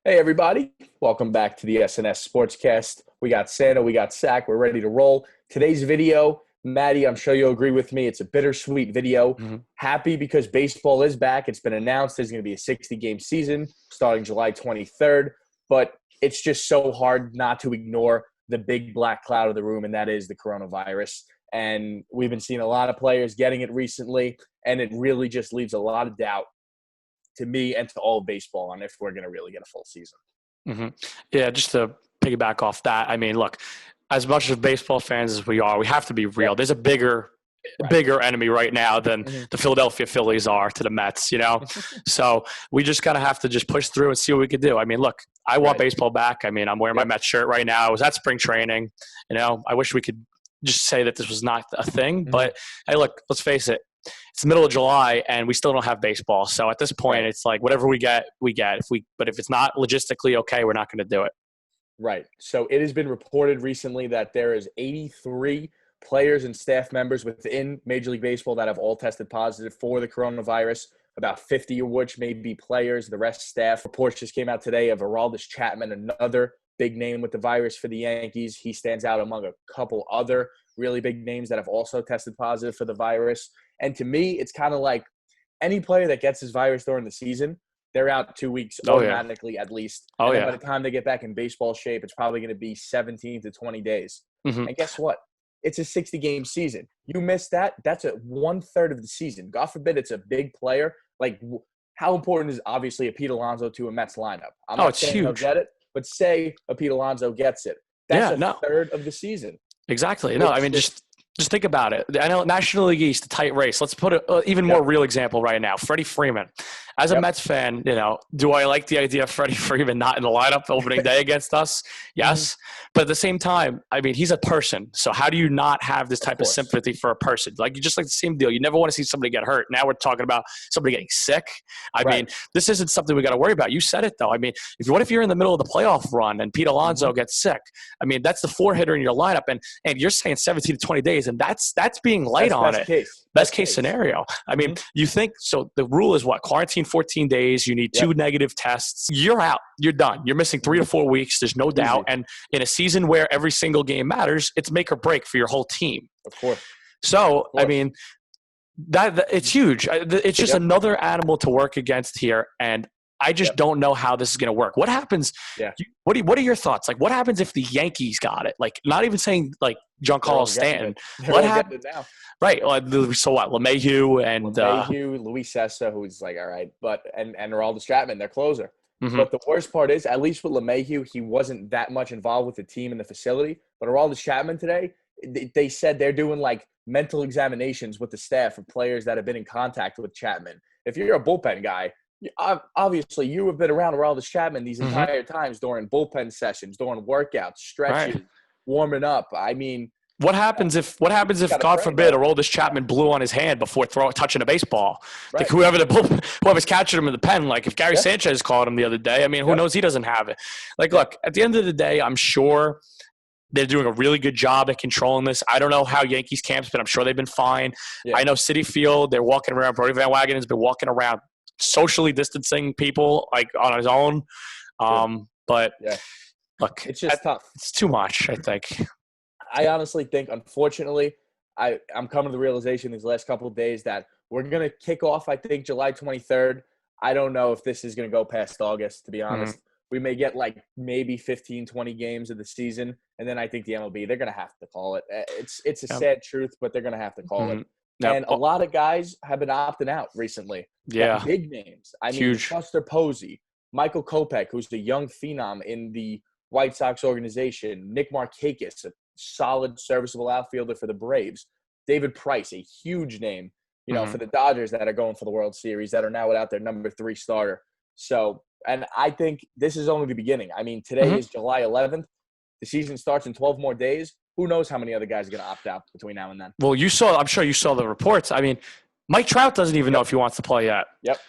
Hey, everybody. Welcome back to the SNS Sportscast. We got Santa, we got Sack. We're ready to roll. Today's video, Maddie, I'm sure you'll agree with me. It's a bittersweet video. Happy because baseball is back. It's been announced there's going to be a 60-game season starting July 23rd. But it's just so hard not to ignore the big black cloud of the room, and that is the coronavirus. And we've been seeing a lot of players getting it recently, and it really just leaves a lot of doubt to me and to all of baseball on if we're going to really get a full season. Yeah, just to piggyback off that, I mean, look, as much of baseball fans as we are, we have to be real. There's a bigger enemy right now than the Philadelphia Phillies are to the Mets, So we just got to have to just push through and see what we could do. I mean, look, I want baseball back. I mean, I'm wearing my Mets shirt right now. I was at spring training. I wish we could just say that this was not a thing. But, hey, look, let's face it. It's the middle of July, and we still don't have baseball. So at this point, it's like whatever we get, we get. But if it's not logistically okay, we're not going to do it. Right. So it has been reported recently that there is 83 players and staff members within Major League Baseball that have all tested positive for the coronavirus, about 50 of which may be players, the rest staff. Reports just came out today of Aroldis Chapman, another big name with the virus for the Yankees. He stands out among a couple other really big names that have also tested positive for the virus. And to me, it's kind of like any player that gets this virus during the season, they're out 2 weeks automatically at least. And then by the time they get back in baseball shape, it's probably going to be 17 to 20 days. And guess what? It's a 60-game season. You miss that, that's a 1/3 of the season. God forbid it's a big player. Like, how important is obviously a Pete Alonso to a Mets lineup? I'm not saying huge. he'll get it, but say a Pete Alonso gets it. That's a third of the season. Exactly. No, I mean, just think about it. I know National League East, a tight race. Let's put an even more real example right now. Freddie Freeman. As a Mets fan, do I like the idea of Freddie Freeman not in the lineup opening day against us? Yes. But at the same time, I mean, he's a person. So how do you not have this type of sympathy for a person? Like, you just like the same deal. You never want to see somebody get hurt. Now we're talking about somebody getting sick. I mean, this isn't something we got to worry about. You said it, though. I mean, what if you're in the middle of the playoff run and Pete Alonso gets sick? I mean, that's the 4-hitter in your lineup, and you're saying 17 to 20 days, and that's being light on it. Best case scenario. I mean, you think – so the rule is what? Quarantine 14 days. You need 2 negative tests. You're out. You're done. You're missing 3 to 4 weeks. There's no doubt. And in a season where every single game matters, it's make or break for your whole team. Of course. So, I mean, that it's huge. It's just another animal to work against here, and I just don't know how this is going to work. What happens? What are your thoughts? Like, what happens if the Yankees got it? Like, not even saying like Giancarlo Stanton. What happens now? Right. So what? LeMahieu and Luis Cessa, who's like, all right, but and Aroldis Chapman, their closer. But the worst part is, at least with LeMahieu, he wasn't that much involved with the team and the facility. But Aroldis Chapman today, they said they're doing like mental examinations with the staff of players that have been in contact with Chapman. If you're a bullpen guy, obviously you have been around Aroldis Chapman these entire times during bullpen sessions, during workouts, stretches, warming up. I mean, what happens if God forbid Aroldis Chapman blew on his hand before touching a baseball? Like whoever's catching him in the pen, like if Gary Sanchez called him the other day, I mean, who knows? He doesn't have it. Like, look, at the end of the day, I'm sure they're doing a really good job at controlling this. I don't know how Yankees camp's been. I'm sure they've been fine. I know Citi Field, they're walking around. Brodie Van Wagenen has been walking around socially distancing people like on his own. But look, it's just tough. It's too much, I think. I honestly think, unfortunately, I'm coming to the realization these last couple of days that we're going to kick off, I think, July 23rd. I don't know if this is going to go past August, to be honest. We may get like maybe 15, 20 games of the season, and then I think the MLB, they're going to have to call it. It's a sad truth, but they're going to have to call it. And a lot of guys have been opting out recently. Yeah. Big names. I mean, Buster Posey, Michael Kopech, who's the young phenom in the White Sox organization, Nick Markakis, a solid, serviceable outfielder for the Braves, David Price, a huge name, for the Dodgers that are going for the World Series, that are now without their number 3 starter. So, and I think this is only the beginning. I mean, today is July 11th. The season starts in 12 more days. Who knows how many other guys are going to opt out between now and then? Well, I'm sure you saw the reports. I mean, Mike Trout doesn't even know if he wants to play yet. Yep.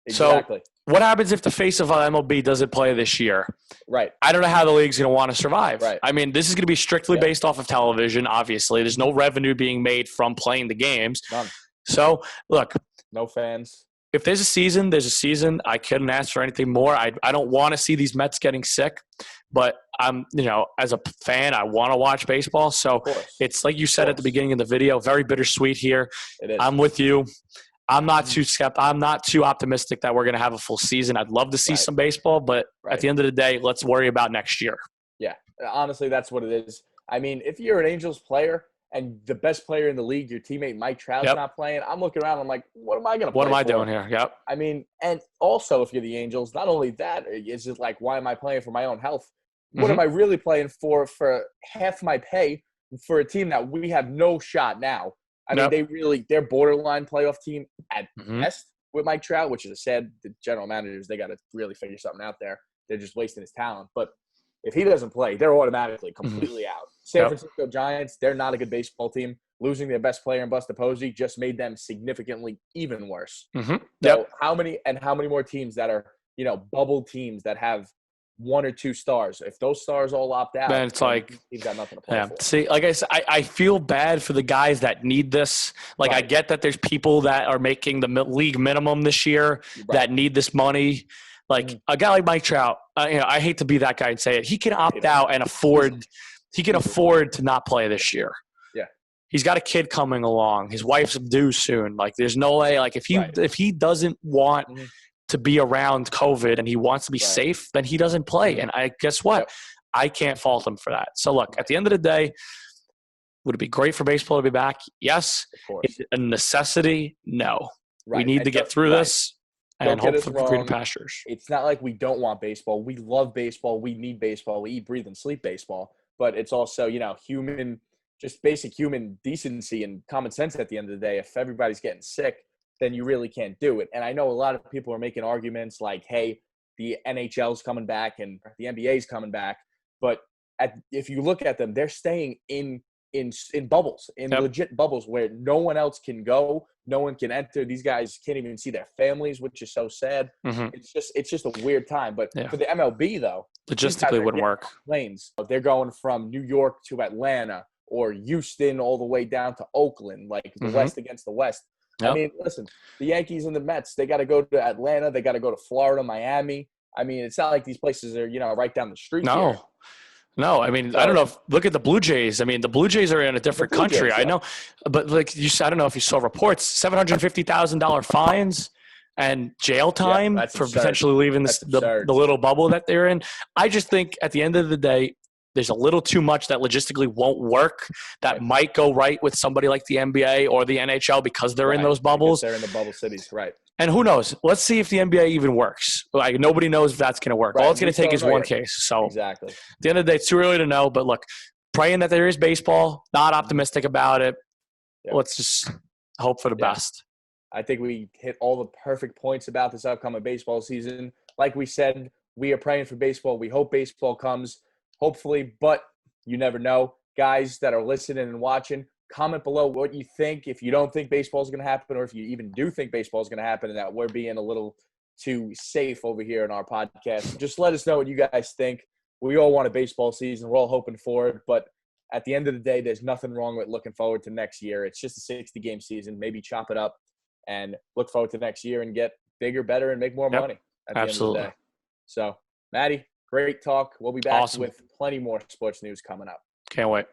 Exactly. So what happens if the face of MLB doesn't play this year? Right. I don't know how the league's going to want to survive. Right. I mean, this is going to be strictly based off of television, obviously. There's no revenue being made from playing the games. None. So, look. No fans. if there's a season, there's a season. I couldn't ask for anything more. I don't want to see these Mets getting sick, but I'm, as a fan, I want to watch baseball. So it's like you said at the beginning of the video, very bittersweet here. It is. I'm with you. I'm not too optimistic that we're going to have a full season. I'd love to see some baseball, but at the end of the day, let's worry about next year. Yeah, honestly, that's what it is. I mean, if you're an Angels player and the best player in the league, your teammate Mike Trout's not playing, I'm looking around, I'm like, what am I going to play What am I for? doing here? Yep. I mean, and also if you're the Angels, not only that, it's just like, why am I playing for my own health? What am I really playing for half my pay for a team that we have no shot now? I mean, they're borderline playoff team at best with Mike Trout, which is the general managers, they got to really figure something out there. They're just wasting his talent. But if he doesn't play, they're automatically completely out. San Francisco Giants, they're not a good baseball team. Losing their best player in Buster Posey just made them significantly even worse. So how many more teams that are, bubble teams that have one or two stars? If those stars all opt out, then it's like you've got nothing to play for. See, like I said, I feel bad for the guys that need this. Like I get that there's people that are making the league minimum this year that need this money. Like a guy like Mike Trout, I hate to be that guy and say it. He can opt out and afford. He can afford to not play this year. Yeah, he's got a kid coming along. His wife's due soon. Like, there's no way. Like, if he doesn't want to be around COVID and he wants to be safe, then he doesn't play. And I guess what? I can't fault him for that. So look, at the end of the day, would it be great for baseball to be back? Yes. Is it a necessity? No. We need to get through this. And hope for green pastures. It's not like we don't want baseball. We love baseball. We need baseball. We eat, breathe, and sleep baseball. But it's also, just basic human decency and common sense at the end of the day. If everybody's getting sick, then you really can't do it. And I know a lot of people are making arguments like, hey, the NHL's coming back and the NBA's coming back. But if you look at them, they're staying in bubbles, legit bubbles where no one else can go. No one can enter. These guys can't even see their families, which is so sad. It's just a weird time. But for the MLB, though, logistically wouldn't work. Planes. They're going from New York to Atlanta or Houston all the way down to Oakland, like the West against the West. I mean, listen, the Yankees and the Mets, they got to go to Atlanta. They got to go to Florida, Miami. I mean, it's not like these places are, right down the street. No, I mean, I don't know. Look at the Blue Jays. I mean, the Blue Jays are in a different country. I know, but like you said, I don't know if you saw reports: $750,000 fines and jail time for potentially leaving the little bubble that they're in. I just think at the end of the day, there's a little too much that logistically won't work. That might go right with somebody like the NBA or the NHL because they're in those bubbles. They're in the bubble cities, right? And who knows? Let's see if the NBA even works. Like, nobody knows if that's going to work. All it's going to take is one case. So at the end of the day, it's too early to know. But look, praying that there is baseball, not optimistic about it. Let's just hope for the best. I think we hit all the perfect points about this upcoming baseball season. Like we said, we are praying for baseball. We hope baseball comes, hopefully, but you never know. Guys that are listening and watching, comment below what you think. If you don't think baseball is going to happen, or if you even do think baseball is going to happen and that we're being a little too safe over here in our podcast, just let us know what you guys think. We all want a baseball season. We're all hoping for it. But at the end of the day, there's nothing wrong with looking forward to next year. It's just a 60-game season. Maybe chop it up and look forward to next year and get bigger, better, and make more money at the end of the day. So, Maddie, great talk. We'll be back with plenty more sports news coming up. Can't wait.